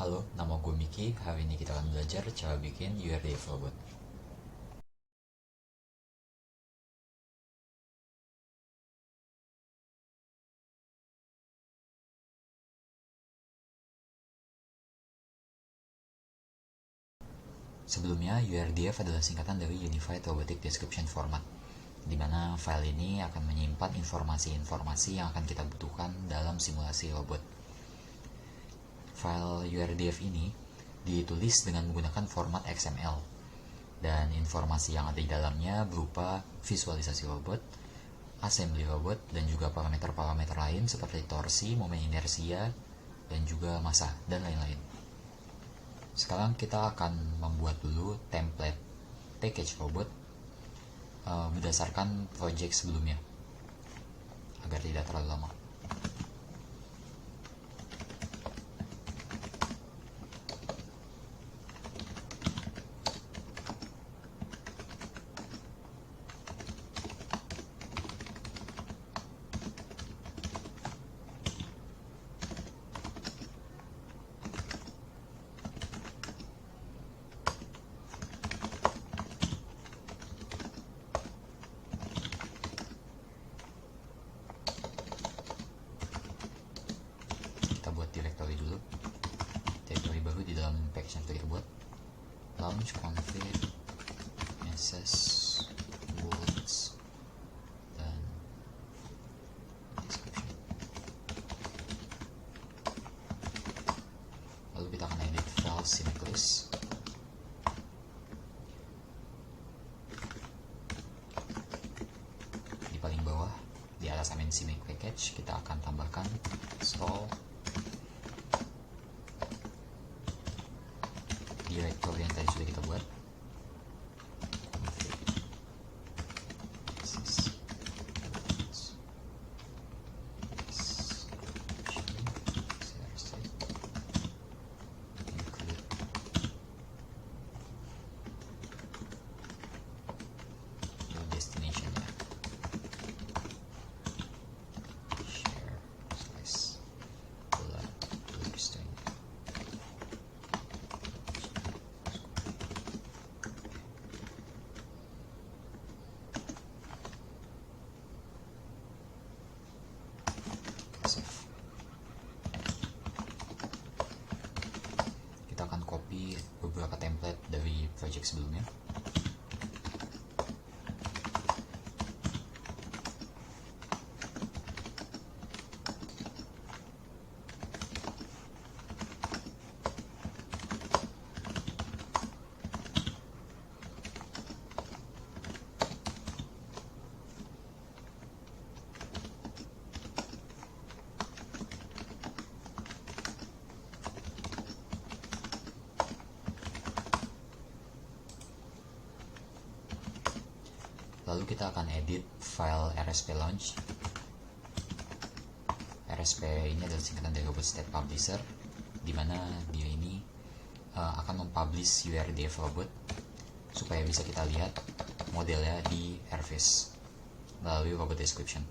Halo, nama gue Miki. Hari ini kita akan belajar cara bikin URDF robot. Sebelumnya, URDF adalah singkatan dari Unified Robotic Description Format, di mana file ini akan menyimpan informasi-informasi yang akan kita butuhkan dalam simulasi robot. File URDF ini ditulis dengan menggunakan format XML, dan informasi yang ada di dalamnya berupa visualisasi robot, assembly robot, dan juga parameter-parameter lain seperti torsi, momen inersia, dan juga massa, dan lain-lain. Sekarang kita akan membuat dulu template package robot berdasarkan project sebelumnya agar tidak terlalu lama. Kita buat directory dulu, directory baru di dalam package yang kita buat. Launch config ss words dan description. Lalu kita akan edit file synclist. Di paling bawah di atas MNC make package kita akan tambahkan install directory yang tadi sudah kita buat. Kita akan copy beberapa template dari project sebelumnya. Lalu kita akan edit file RSP launch. RSP ini adalah singkatan dari Robot State Publisher, di mana dia ini akan mempublish URDF robot supaya bisa kita lihat modelnya di Airface melalui robot description.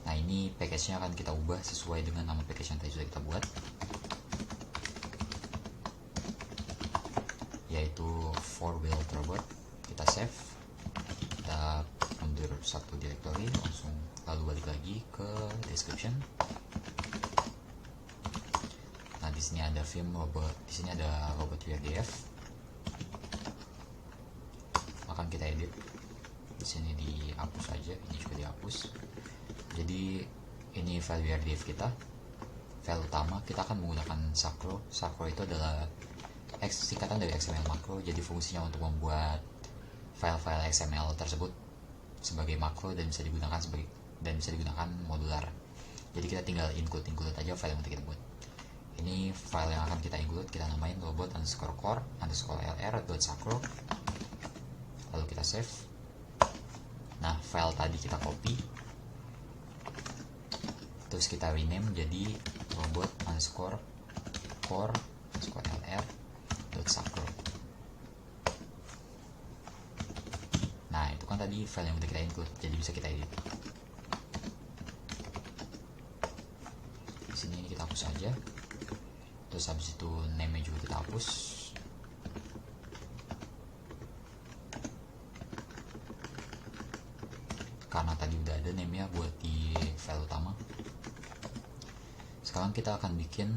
Nah, ini package-nya akan kita ubah sesuai dengan nama package yang tadi sudah kita buat, yaitu 4-wheeled robot. Kita save, kita mundur satu directory, langsung lalu balik lagi ke description. Nah, di sini ada film robot, di sini ada robot URDF. Akan kita edit. Di sini dihapus aja, ini juga dihapus. Jadi ini file URDF kita. File utama kita akan menggunakan Sacro. Sacro itu adalah singkatan dari XML makro, jadi fungsinya untuk membuat file-file XML tersebut sebagai makro dan bisa digunakan modular. Jadi kita tinggal include aja file yang kita buat. Ini file yang akan kita include, kita namain robot_core_lr.sacro. Lalu kita save. Nah, file tadi kita copy, terus kita rename menjadi robot_core_lr.sacro. Nah, itu kan tadi file yang udah kita include, jadi bisa kita edit. Di sini kita hapus aja. Terus habis itu name-nya juga kita hapus. Karena tadi udah ada name-nya buat di file utama. Sekarang kita akan bikin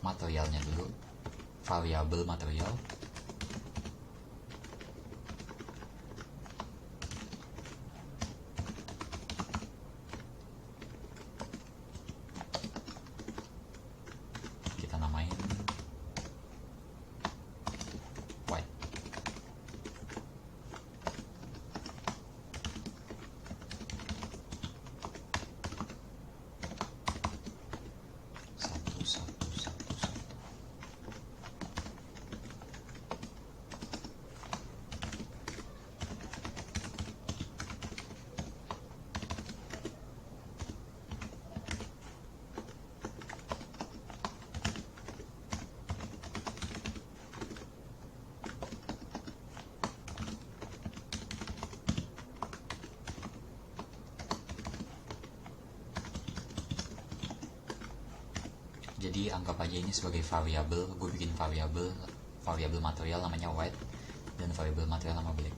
materialnya dulu, variabel material. Kita namain white. Jadi anggap aja ini sebagai variabel. Gue bikin variabel material namanya white dan variabel material nama black.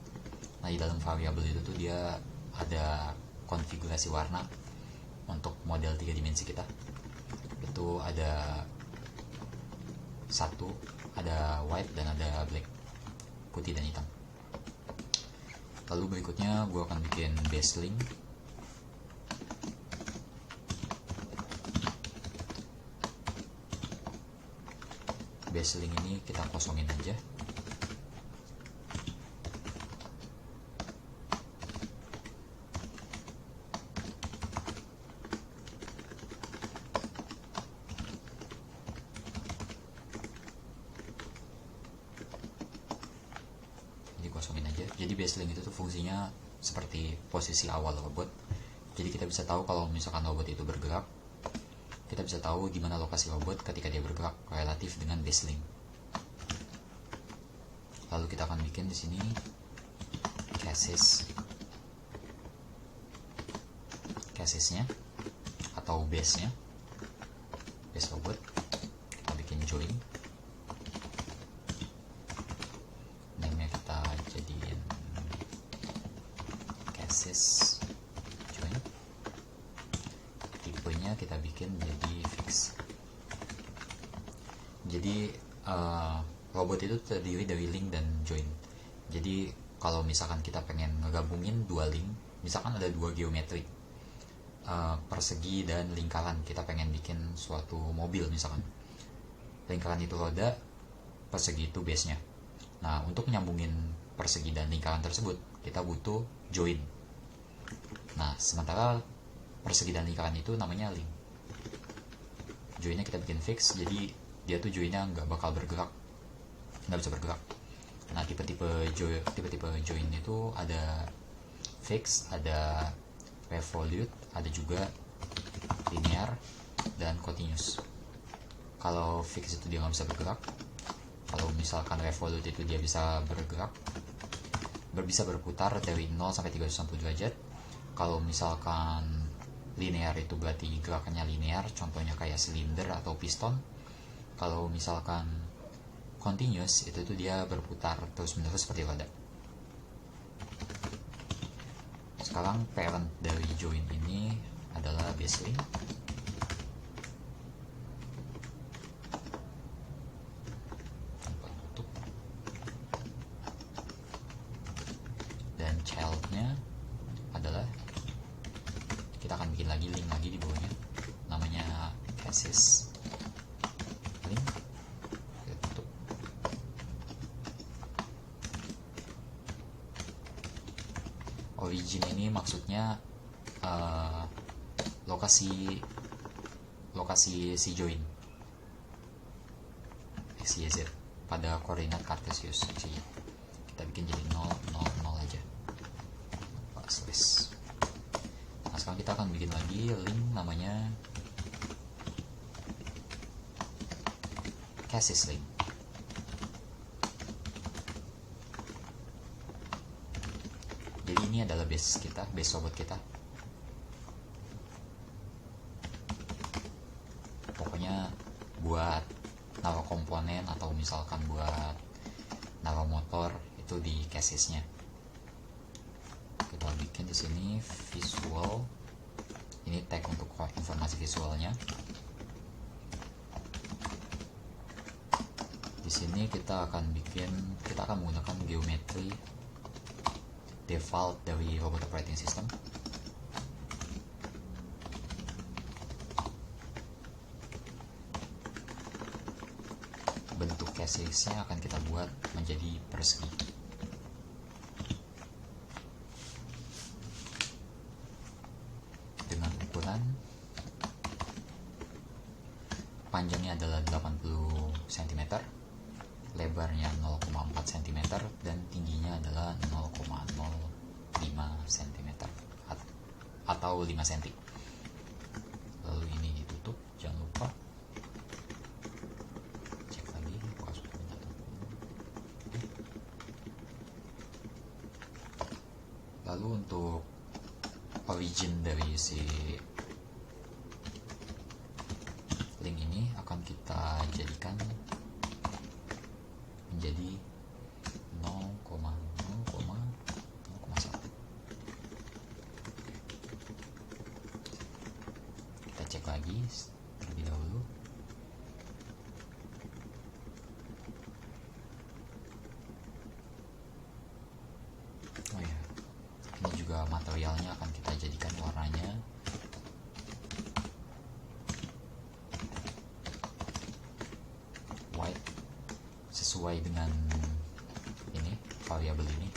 Nah, di dalam variabel itu tuh dia ada konfigurasi warna untuk model 3 dimensi kita. Itu ada satu, ada white dan ada black, putih dan hitam. Lalu berikutnya gue akan bikin base link. Base link ini kita kosongin aja. Kosongin aja. Jadi base link itu tuh fungsinya seperti posisi awal robot. Jadi kita bisa tahu kalau misalkan robot itu bergerak, kita bisa tahu di mana lokasi robot ketika dia bergerak relatif dengan base link. Lalu kita akan bikin di sini cassesnya atau base-nya, base robot. Kita bikin join. Jadiin casses join. Tipenya kita bikin jadi fix. Jadi robot itu terdiri dari link dan join. Jadi kalau misalkan kita pengen ngegabungin dua link, misalkan ada dua geometri, persegi dan lingkaran, kita pengen bikin suatu mobil misalkan. Lingkaran itu roda, persegi itu base-nya. Nah, untuk nyambungin persegi dan lingkaran tersebut, kita butuh join. Nah, sementara persegi dan lingkaran itu namanya link. Joinnya kita bikin fix, jadi dia tuh joinnya nggak bakal bergerak, nggak bisa bergerak. Nah, tipe-tipe join itu ada fix, ada revolute, ada juga linear dan continuous. Kalau fix itu dia nggak bisa bergerak. Kalau misalkan revolute itu dia bisa bergerak, bisa berputar dari 0 sampai 360 derajat. Kalau misalkan linear itu berarti gerakannya linear, contohnya kayak silinder atau piston. Kalau misalkan continuous itu tuh dia berputar terus-menerus seperti roda. Sekarang parent dari join ini adalah base link. Childnya adalah, kita akan bikin lagi link lagi di bawahnya, namanya casses link. Kita tutup. Origin ini maksudnya lokasi si join x, y, z pada koordinat Cartesius. Kita bikin jadi 0, 0, 0 aja. Nah, sekarang kita akan bikin lagi link namanya casses link. Jadi ini adalah base robot kita. Pokoknya buat naruh komponen atau misalkan buat naruh motor itu di casesnya. Kita bikin di sini visual, ini tag untuk informasi visualnya. Di sini kita akan menggunakan geometri default dari robot operating system. Bentuk casesnya akan kita buat menjadi persegi. Dengan ukuran panjangnya adalah 80 cm, lebarnya 0,4 cm, dan tingginya adalah 0,05 cm atau 5 cm. Lalu ini ditutup, jangan lupa cek lagi apakah sudah menyatu. Lalu untuk origin dari si link ini akan kita jadikan menjadi 0,0,1. Kita cek lagi terlebih dahulu. Oh ya, ini juga materialnya akan kita jadikan warnanya white sesuai dengan ini variabel ini.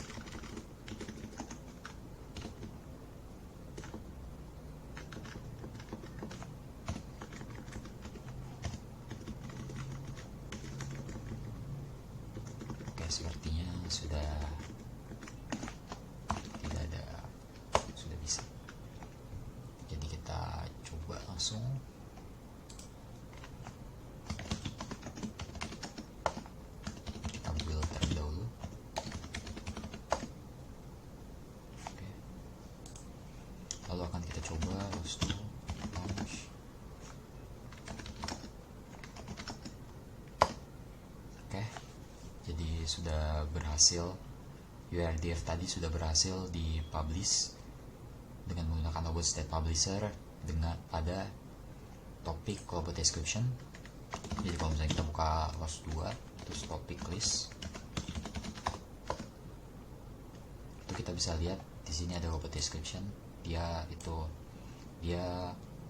Oke, sepertinya sudah bisa. Jadi kita coba langsung. Kita build terlebih dahulu. Oke. Lalu akan kita coba launch. Oke. Jadi sudah berhasil, URDF tadi sudah berhasil dipublish dengan menggunakan robot state publisher dengan pada topik robot description. Jadi kalau misalnya kita buka ROS 2 terus topik list, itu kita bisa lihat di sini ada robot description. Dia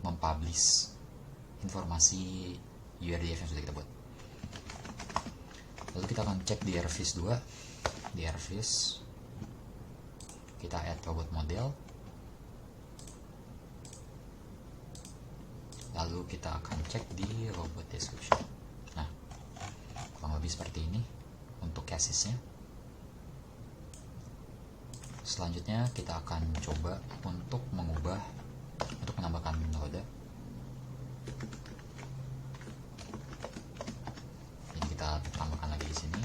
mempublish informasi URDF yang sudah kita buat. Lalu kita akan cek di RViz 2. Di RViz kita add robot model. Lalu kita akan cek di robot description. Nah, kurang lebih seperti ini untuk casesnya. Selanjutnya kita akan coba untuk menambahkan roda. Jadi kita tambahkan lagi di sini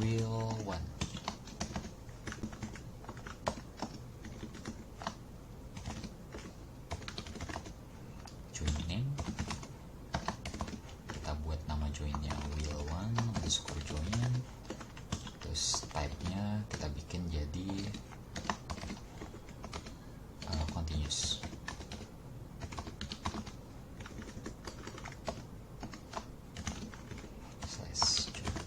wheel 1. Joinnya wheel 1 underscore join, terus type-nya kita bikin jadi continuous. Slash join.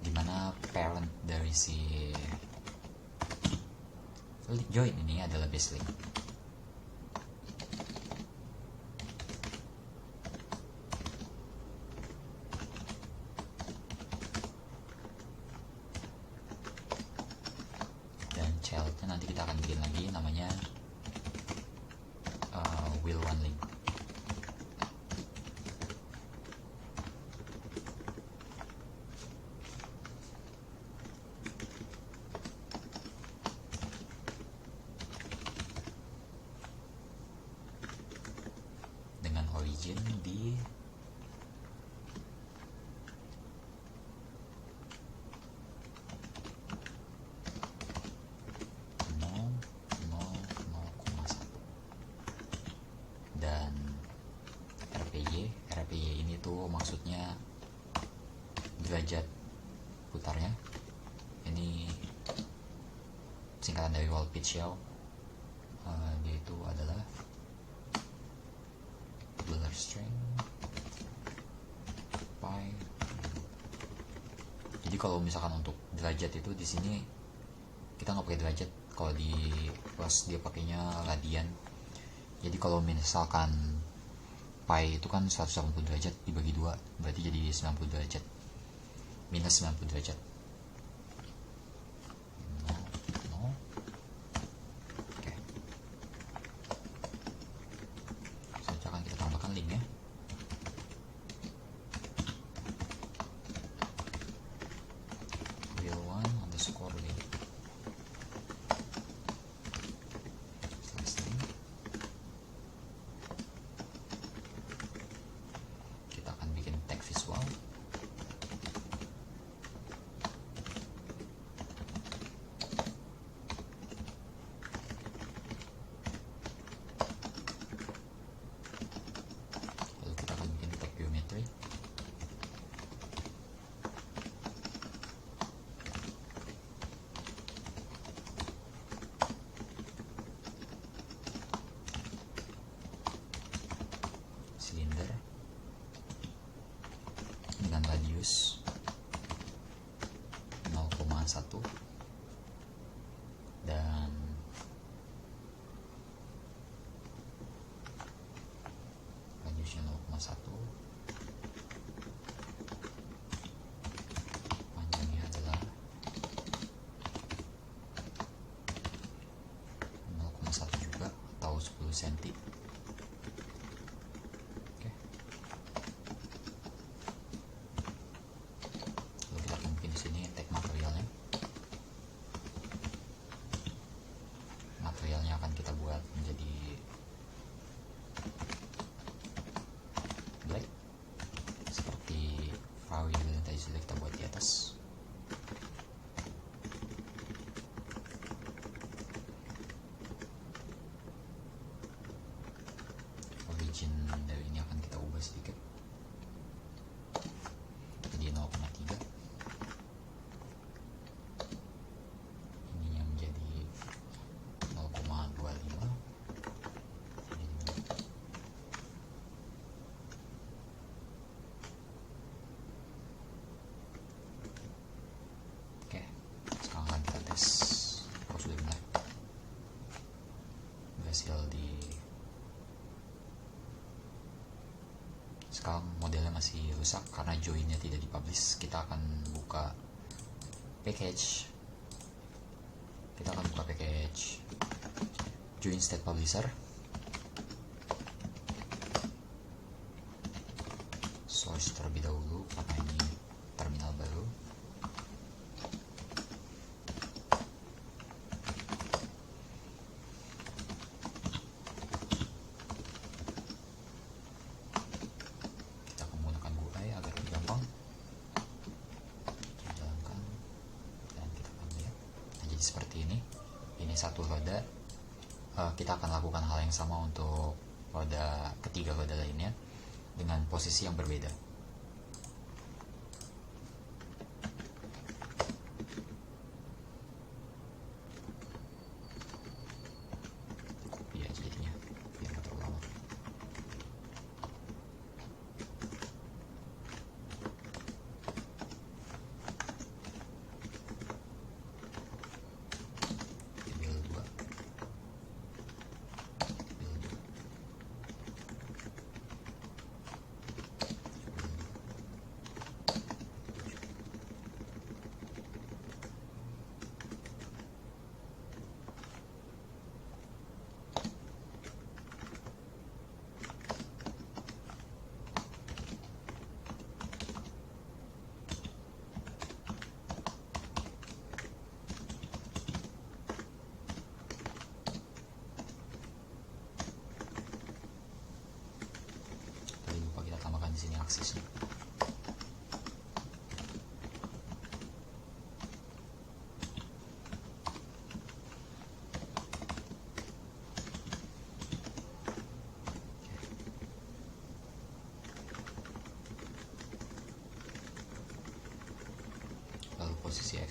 Dimana parent dari si join ini adalah base link. Childnya nanti kita akan bikin lagi namanya wheel 1 link. Dengan origin di derajat putarnya. Ini singkatan dari wall pitch yaw. Dia itu adalah Euler string pi. Jadi kalau misalkan untuk derajat itu di sini kita nggak pakai derajat, kalau di plus dia pakainya radian. Jadi kalau misalkan pi itu kan 180 derajat dibagi 2, berarti jadi 90 derajat, minus 90 derajat. Oke. Selanjutnya akan kita tambahkan linknya. Real1 underscore link. Kita akan bikin tag visual. Lalu kita akan bikin tag geometry. Silinder dengan radius 0,1 dan radiusnya 0,1, panjangnya adalah 0,1 juga atau 10 cm. Oke. Lalu kita akan bikin di sini tag materialnya. Materialnya akan kita buat menjadi black seperti variable yang tadi sudah kita buat di atas. Origin dari ini akan kita ubah sedikit jadi 0,3. Ininya menjadi 0,25. Oke, sekarang akan kita tes prosedurnya. Berhasil di sekarang modelnya masih rusak karena joinnya tidak dipublish. Kita akan buka package. Kita akan buka package join state publisher. Source terlebih dahulu karena ini terminal baru. Kita akan menggunakan GUI agar lebih gampang dijalankan dan kita akan lihat. Nah, jadi seperti ini. Ini satu roda. Kita akan lakukan hal yang sama untuk roda ketiga roda lainnya dengan posisi yang berbeda. Copy aja jadinya biar nggak terlalu lama. Build 2. Build 2.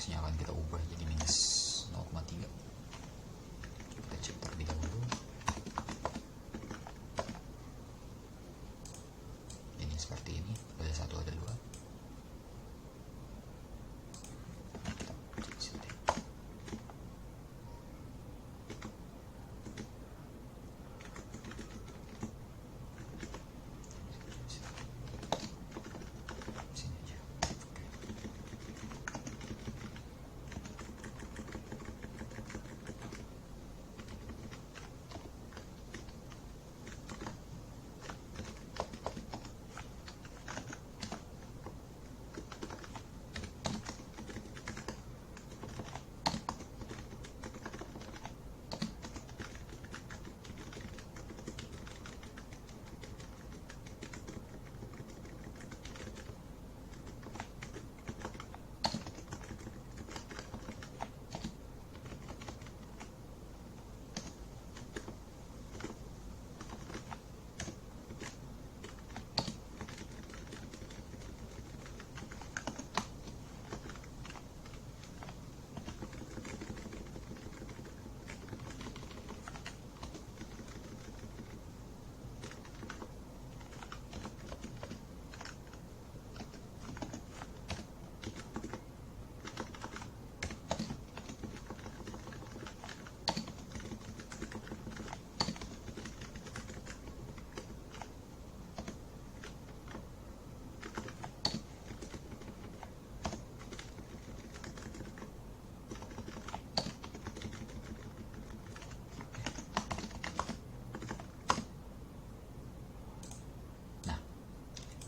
voltsnya akan kita ubah jadi minus 0,3. Kita cek terlebih dahulu. Jadi seperti ini, ada 1 ada 2.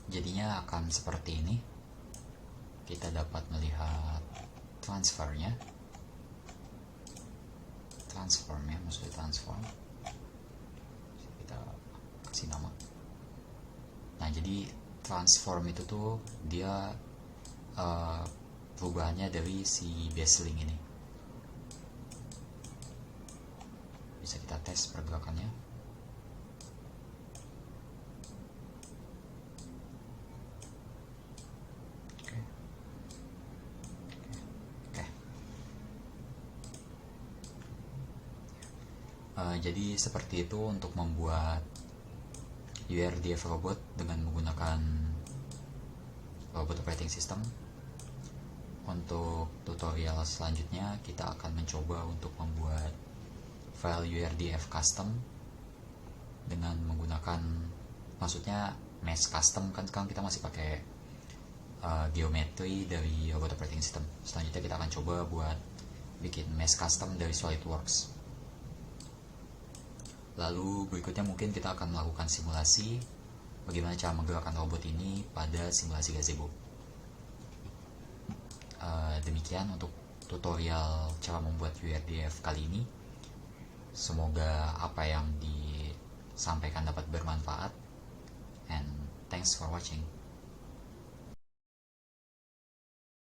Jadinya akan seperti ini. Kita dapat melihat transformnya, maksudnya transform. Kita kasih nama. Nah, jadi transform itu tuh dia perubahannya dari si baselink ini. Bisa kita tes pergerakannya. Jadi seperti itu untuk membuat URDF robot dengan menggunakan robot operating system. Untuk tutorial selanjutnya kita akan mencoba untuk membuat file URDF custom dengan menggunakan, maksudnya mesh custom, kan sekarang kita masih pakai geometri dari robot operating system. Selanjutnya kita akan coba buat bikin mesh custom dari SolidWorks. Lalu berikutnya mungkin kita akan melakukan simulasi bagaimana cara menggerakkan robot ini pada simulasi gazebo. Demikian untuk tutorial cara membuat URDF kali ini. Semoga apa yang disampaikan dapat bermanfaat, and thanks for watching.